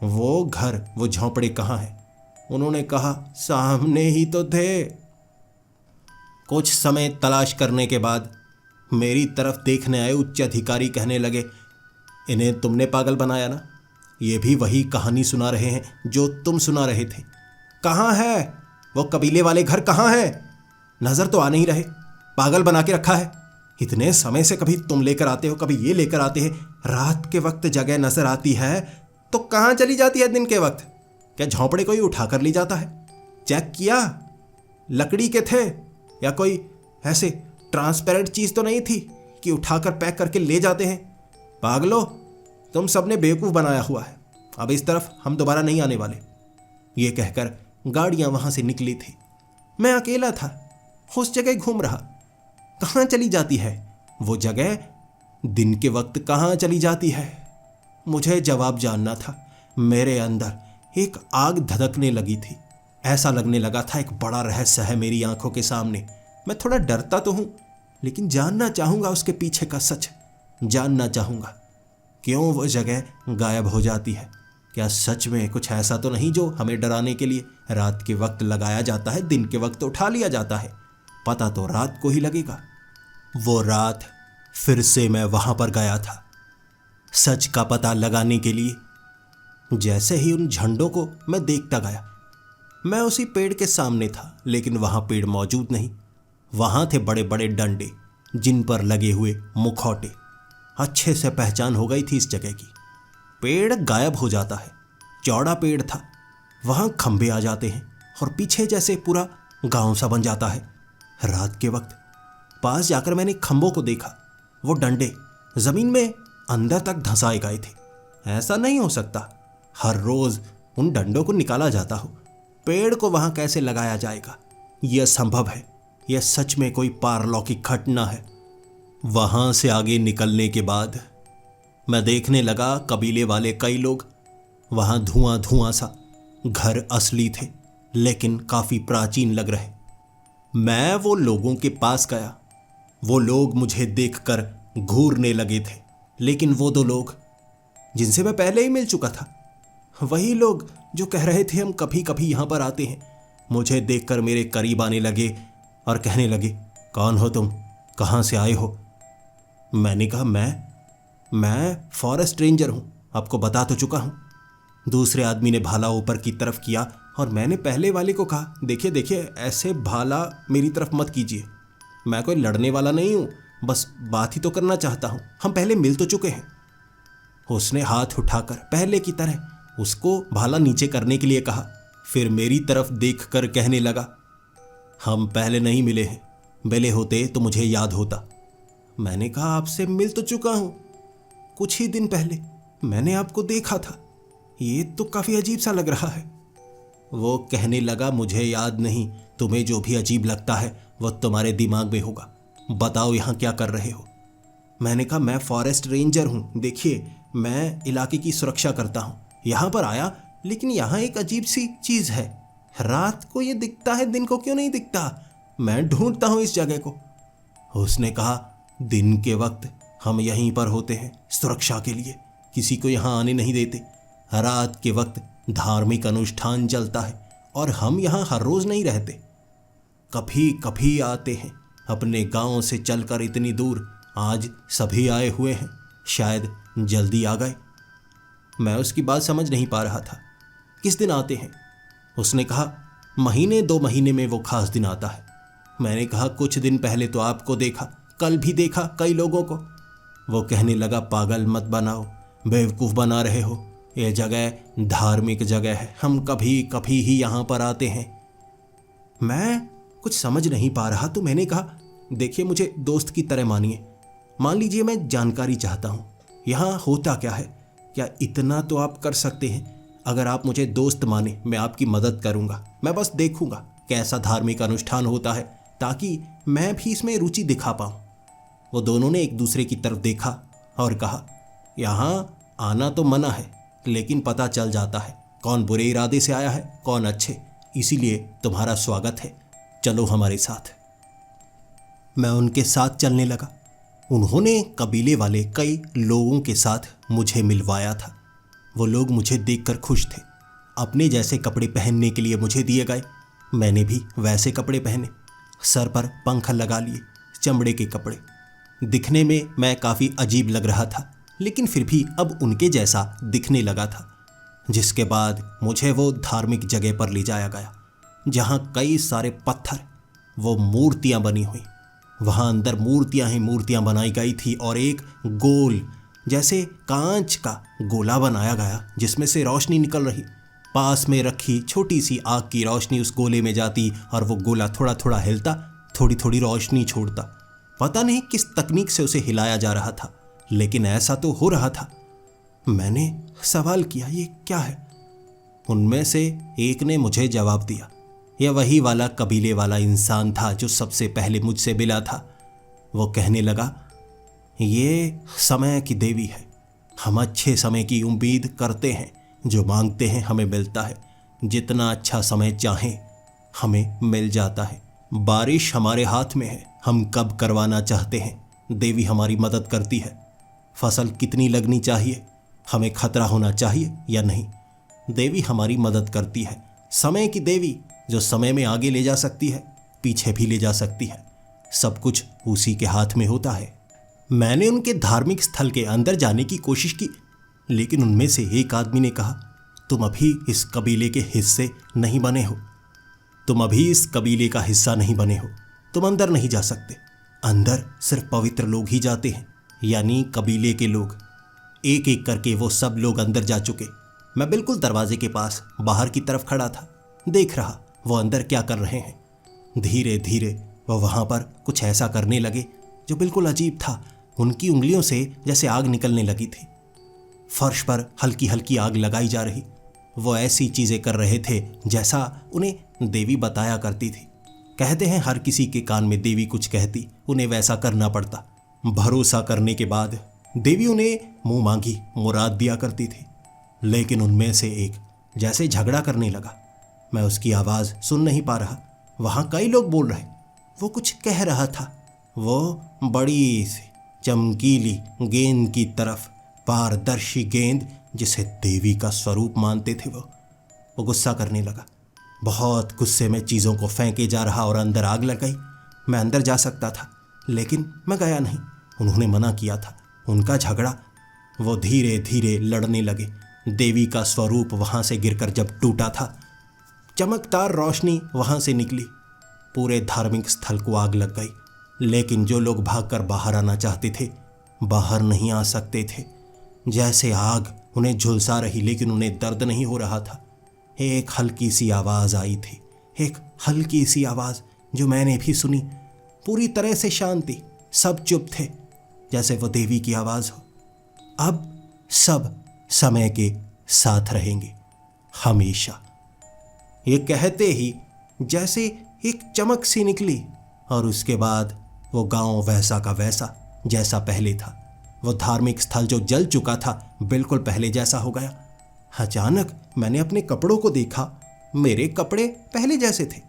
A: वो घर, वो झोंपड़े कहाँ है? उन्होंने कहा, सामने ही तो थे। कुछ समय तलाश करने के बाद मेरी तरफ देखने आए उच्च अधिकारी कहने लगे, इन्हें तुमने पागल बनाया ना, ये भी वही कहानी सुना रहे हैं जो तुम सुना रहे थे। कहाँ है वो कबीले वाले घर, कहाँ है? नज़र तो आ नहीं रहे, पागल बना के रखा है। इतने समय से कभी तुम लेकर आते हो, कभी ये लेकर आते हैं। रात के वक्त जगह नजर आती है तो कहाँ चली जाती है दिन के वक्त? क्या झोंपड़े कोई उठा कर ले जाता है? चेक किया, लकड़ी के थे या कोई ऐसे ट्रांसपेरेंट चीज़ तो नहीं थी कि उठाकर पैक करके ले जाते हैं? पागलो, तुम सबने बेवकूफ़ बनाया हुआ है। अब इस तरफ हम दोबारा नहीं आने वाले। ये कहकर गाड़ियां वहां से निकली थी। मैं अकेला था, उस जगह घूम रहा। कहाँ चली जाती है वो जगह? दिन के वक्त कहाँ चली जाती है? मुझे जवाब जानना था। मेरे अंदर एक आग धधकने लगी थी। ऐसा लगने लगा था एक बड़ा रहस्य है मेरी आंखों के सामने। मैं थोड़ा डरता तो हूं, लेकिन जानना चाहूंगा उसके पीछे का सच। जानना चाहूंगा क्यों वो जगह गायब हो जाती है। क्या सच में कुछ ऐसा तो नहीं जो हमें डराने के लिए रात के वक्त लगाया जाता है, दिन के वक्त उठा लिया जाता है? पता तो रात को ही लगेगा। वो रात फिर से मैं वहां पर गया था, सच का पता लगाने के लिए। जैसे ही उन झंडों को मैं देखता गया, मैं उसी पेड़ के सामने था, लेकिन वहां पेड़ मौजूद नहीं। वहां थे बड़े बड़े डंडे जिन पर लगे हुए मुखौटे। अच्छे से पहचान हो गई थी इस जगह की। पेड़ गायब हो जाता है, चौड़ा पेड़ था, वहां खंभे आ जाते हैं और पीछे जैसे पूरा गांव सा बन जाता है। रात के वक्त पास जाकर मैंने खंभों को देखा। वो डंडे जमीन में अंदर तक धंसाए गए थे। ऐसा नहीं हो सकता, हर रोज उन डंडों को निकाला जाता हो। पेड़ को वहां कैसे लगाया जाएगा? यह संभव है। यह सच में कोई पारलौकिक घटना है। वहां से आगे निकलने के बाद मैं देखने लगा कबीले वाले कई लोग। वहां धुआं धुआं सा। घर असली थे लेकिन काफी प्राचीन लग रहे। मैं वो लोगों के पास गया। वो लोग मुझे देखकर घूरने लगे थे, लेकिन वो दो लोग जिनसे मैं पहले ही मिल चुका था, वही लोग जो कह रहे थे हम कभी कभी यहां पर आते हैं, मुझे देखकर मेरे करीब आने लगे और कहने लगे, कौन हो तुम, कहां से आए हो? मैंने कहा, मैं फॉरेस्ट रेंजर हूं, आपको बता तो चुका हूं। दूसरे आदमी ने भाला ऊपर की तरफ किया और मैंने पहले वाले को कहा, देखिए देखिए, ऐसे भाला मेरी तरफ मत कीजिए, मैं कोई लड़ने वाला नहीं हूं, बस बात ही तो करना चाहता हूं, हम पहले मिल तो चुके हैं। उसने हाथ उठाकर पहले की तरह उसको भाला नीचे करने के लिए कहा, फिर मेरी तरफ देखकर कहने लगा, हम पहले नहीं मिले हैं, मिले होते तो मुझे याद होता। मैंने कहा, आपसे मिल तो चुका हूं, कुछ ही दिन पहले मैंने आपको देखा था, ये तो काफी अजीब सा लग रहा है। वो कहने लगा, मुझे याद नहीं, तुम्हें जो भी अजीब लगता है वो तुम्हारे दिमाग में होगा, बताओ यहां क्या कर रहे हो? मैंने कहा, मैं फॉरेस्ट रेंजर हूं, देखिए मैं इलाके की सुरक्षा करता हूं, यहां पर आया, लेकिन यहां एक अजीब सी चीज है, रात को ये दिखता है, दिन को क्यों नहीं दिखता, मैं ढूंढता हूं इस जगह को। उसने कहा, दिन के वक्त हम यहीं पर होते हैं सुरक्षा के लिए, किसी को यहां आने नहीं देते। रात के वक्त धार्मिक अनुष्ठान चलता है और हम यहां हर रोज नहीं रहते, कभी कभी आते हैं अपने गांव से चलकर इतनी दूर। आज सभी आए हुए हैं, शायद जल्दी आ गए। मैं उसकी बात समझ नहीं पा रहा था। किस दिन आते हैं? उसने कहा, महीने 2 महीने में वो खास दिन आता है। मैंने कहा, कुछ दिन पहले तो आपको देखा, कल भी देखा कई लोगों को। वो कहने लगा, पागल मत बनाओ, बेवकूफ़ बना रहे हो, यह जगह धार्मिक जगह है, हम कभी कभी ही यहाँ पर आते हैं। मैं कुछ समझ नहीं पा रहा तो मैंने कहा, देखिए मुझे दोस्त की तरह मानिए, मान लीजिए मैं जानकारी चाहता हूँ, यहाँ होता क्या है, क्या इतना तो आप कर सकते हैं? अगर आप मुझे दोस्त माने, मैं आपकी मदद करूँगा, मैं बस देखूँगा कैसा धार्मिक अनुष्ठान होता है, ताकि मैं भी इसमें रुचि दिखा पाऊँ। वो दोनों ने एक दूसरे की तरफ देखा और कहा, यहाँ आना तो मना है, लेकिन पता चल जाता है कौन बुरे इरादे से आया है, कौन अच्छे, इसीलिए तुम्हारा स्वागत है, चलो हमारे साथ। मैं उनके साथ चलने लगा। उन्होंने कबीले वाले कई लोगों के साथ मुझे मिलवाया था। वो लोग मुझे देखकर खुश थे। अपने जैसे कपड़े पहनने के लिए मुझे दिए गए। मैंने भी वैसे कपड़े पहने, सर पर पंख लगा लिए, चमड़े के कपड़े। दिखने में मैं काफ़ी अजीब लग रहा था, लेकिन फिर भी अब उनके जैसा दिखने लगा था। जिसके बाद मुझे वो धार्मिक जगह पर ले जाया गया, जहाँ कई सारे पत्थर, वो मूर्तियाँ बनी हुई। वहाँ अंदर मूर्तियाँ ही मूर्तियाँ बनाई गई थी और एक गोल जैसे कांच का गोला बनाया गया जिसमें से रोशनी निकल रही। पास में रखी छोटी सी आग की रोशनी उस गोले में जाती और वो गोला थोड़ा थोड़ा हिलता, थोड़ी थोड़ी रोशनी छोड़ता। पता नहीं किस तकनीक से उसे हिलाया जा रहा था, लेकिन ऐसा तो हो रहा था। मैंने सवाल किया, ये क्या है? उनमें से एक ने मुझे जवाब दिया, यह वही वाला कबीले वाला इंसान था जो सबसे पहले मुझसे मिला था। वो कहने लगा, ये समय की देवी है, हम अच्छे समय की उम्मीद करते हैं, जो मांगते हैं हमें मिलता है, जितना अच्छा समय चाहें हमें मिल जाता है। बारिश हमारे हाथ में है, हम कब करवाना चाहते हैं देवी हमारी मदद करती है। फसल कितनी लगनी चाहिए, हमें खतरा होना चाहिए या नहीं, देवी हमारी मदद करती है। समय की देवी जो समय में आगे ले जा सकती है, पीछे भी ले जा सकती है, सब कुछ उसी के हाथ में होता है। मैंने उनके धार्मिक स्थल के अंदर जाने की कोशिश की, लेकिन उनमें से एक आदमी ने कहा, तुम अभी इस कबीले के हिस्से नहीं बने हो, तुम अभी इस कबीले का हिस्सा नहीं बने हो, तुम अंदर नहीं जा सकते। अंदर सिर्फ पवित्र लोग ही जाते हैं, यानी कबीले के लोग। एक एक करके वो सब लोग अंदर जा चुके। मैं बिल्कुल दरवाजे के पास बाहर की तरफ खड़ा था, देख रहा वो अंदर क्या कर रहे हैं। धीरे धीरे वो वहां पर कुछ ऐसा करने लगे जो बिल्कुल अजीब था। उनकी उंगलियों से जैसे आग निकलने लगी थी। फर्श पर हल्की हल्की आग लगाई जा रही। वो ऐसी चीजें कर रहे थे जैसा उन्हें देवी बताया करती थी। कहते हैं हर किसी के कान में देवी कुछ कहती, उन्हें वैसा करना पड़ता। भरोसा करने के बाद देवी उन्हें मुंह मांगी मुराद दिया करती थी। लेकिन उनमें से एक जैसे झगड़ा करने लगा। मैं उसकी आवाज सुन नहीं पा रहा। वहां कई लोग बोल रहे। वो कुछ कह रहा था। वो बड़ी सी चमकीली गेंद की तरफ, पारदर्शी गेंद जिसे देवी का स्वरूप मानते थे वो गुस्सा करने लगा। बहुत गुस्से में चीज़ों को फेंके जा रहा और अंदर आग लग गई। मैं अंदर जा सकता था लेकिन मैं गया नहीं। उन्होंने मना किया था। उनका झगड़ा। वो धीरे धीरे लड़ने लगे। देवी का स्वरूप वहाँ से गिरकर जब टूटा था, चमकदार रोशनी वहाँ से निकली। पूरे धार्मिक स्थल को आग लग गई। लेकिन जो लोग भागकर बाहर आना चाहते थे बाहर नहीं आ सकते थे। जैसे आग उन्हें झुलसा रही लेकिन उन्हें दर्द नहीं हो रहा था। एक हल्की सी आवाज़ आई थी, एक हल्की सी आवाज़ जो मैंने भी सुनी। पूरी तरह से शांति, सब चुप थे जैसे वो देवी की आवाज़ हो। अब सब समय के साथ रहेंगे हमेशा। ये कहते ही जैसे एक चमक सी निकली और उसके बाद वो गांव वैसा का वैसा जैसा पहले था। वो धार्मिक स्थल जो जल चुका था बिल्कुल पहले जैसा हो गया। अचानक मैंने अपने कपड़ों को देखा। मेरे कपड़े पहले जैसे थे।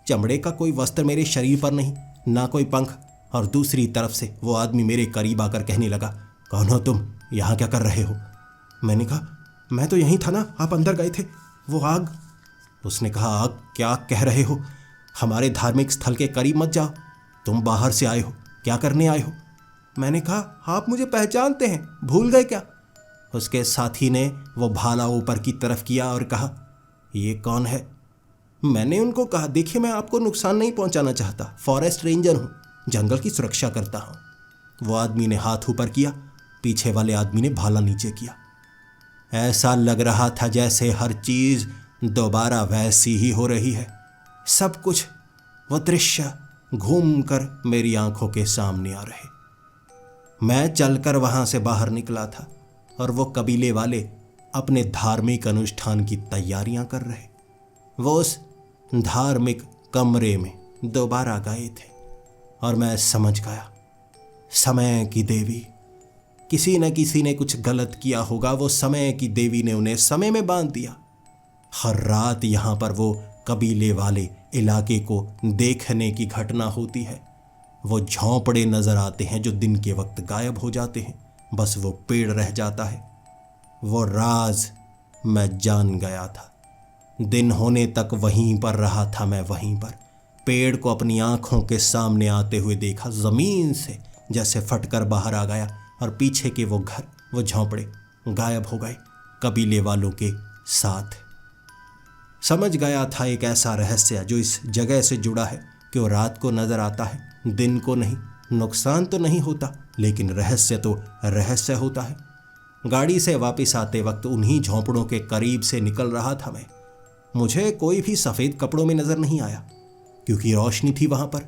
A: चमड़े का कोई वस्त्र मेरे शरीर पर नहीं, ना कोई पंख। और दूसरी तरफ से वो आदमी मेरे करीब आकर कहने लगा, कौन हो तुम? यहाँ क्या कर रहे हो? मैंने कहा, मैं तो यहीं था ना, आप अंदर गए थे। वो आग। उसने कहा, आग? क्या कह रहे हो? हमारे धार्मिक स्थल के करीब मत जाओ। तुम बाहर से आए हो, क्या करने आए हो? मैंने कहा, आप मुझे पहचानते हैं, भूल गए क्या? उसके साथी ने वो भाला ऊपर की तरफ किया और कहा, ये कौन है? मैंने उनको कहा, देखिए मैं आपको नुकसान नहीं पहुंचाना चाहता, फॉरेस्ट रेंजर हूं, जंगल की सुरक्षा करता हूं। वो आदमी ने हाथ ऊपर किया, पीछे वाले आदमी ने भाला नीचे किया। ऐसा लग रहा था जैसे हर चीज दोबारा वैसी ही हो रही है। सब कुछ, वो दृश्य घूमकर मेरी आंखों के सामने आ रहे। मैं चलकर वहां से बाहर निकला था और वो कबीले वाले अपने धार्मिक अनुष्ठान की तैयारियां कर रहे। वो उस धार्मिक कमरे में दोबारा गए थे और मैं समझ गया, समय की देवी, किसी न किसी ने कुछ गलत किया होगा। वो समय की देवी ने उन्हें समय में बांध दिया। हर रात यहाँ पर वो कबीले वाले इलाके को देखने की घटना होती है। वो झोंपड़े नजर आते हैं जो दिन के वक्त गायब हो जाते हैं, बस वो पेड़ रह जाता है। वो राज मैं जान गया था। दिन होने तक वहीं पर रहा था मैं, वहीं पर पेड़ को अपनी आंखों के सामने आते हुए देखा। जमीन से जैसे फटकर बाहर आ गया और पीछे के वो घर, वो झोंपड़े गायब हो गए कबीले वालों के साथ। समझ गया था एक ऐसा रहस्य जो इस जगह से जुड़ा है कि वो रात को नजर आता है, दिन को नहीं। नुकसान तो नहीं होता लेकिन रहस्य तो रहस्य होता है। गाड़ी से वापस आते वक्त उन्हीं झोंपड़ों के करीब से निकल रहा था मैं। मुझे कोई भी सफ़ेद कपड़ों में नज़र नहीं आया क्योंकि रोशनी थी वहाँ पर,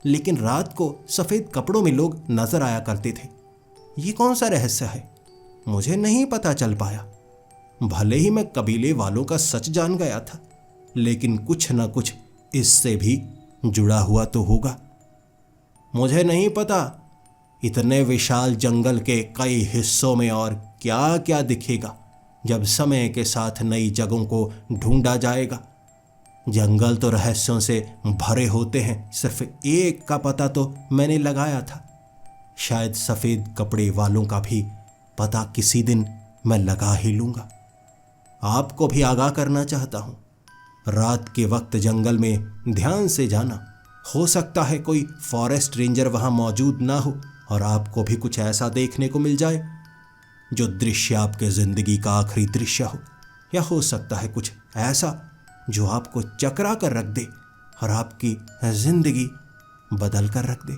A: लेकिन रात को सफ़ेद कपड़ों में लोग नज़र आया करते थे। ये कौन सा रहस्य है मुझे नहीं पता चल पाया। भले ही मैं कबीले वालों का सच जान गया था लेकिन कुछ न कुछ इससे भी जुड़ा हुआ तो होगा। मुझे नहीं पता इतने विशाल जंगल के कई हिस्सों में और क्या क्या दिखेगा जब समय के साथ नई जगहों को ढूंढा जाएगा। जंगल तो रहस्यों से भरे होते हैं, सिर्फ एक का पता तो मैंने लगाया था। शायद सफ़ेद कपड़े वालों का भी पता किसी दिन मैं लगा ही लूँगा। आपको भी आगाह करना चाहता हूँ, रात के वक्त जंगल में ध्यान से जाना। हो सकता है कोई फॉरेस्ट रेंजर वहाँ मौजूद ना हो और आपको भी कुछ ऐसा देखने को मिल जाए जो दृश्य आपके ज़िंदगी का आखिरी दृश्य हो, या हो सकता है कुछ ऐसा जो आपको चकरा कर रख दे और आपकी ज़िंदगी बदल कर रख दे।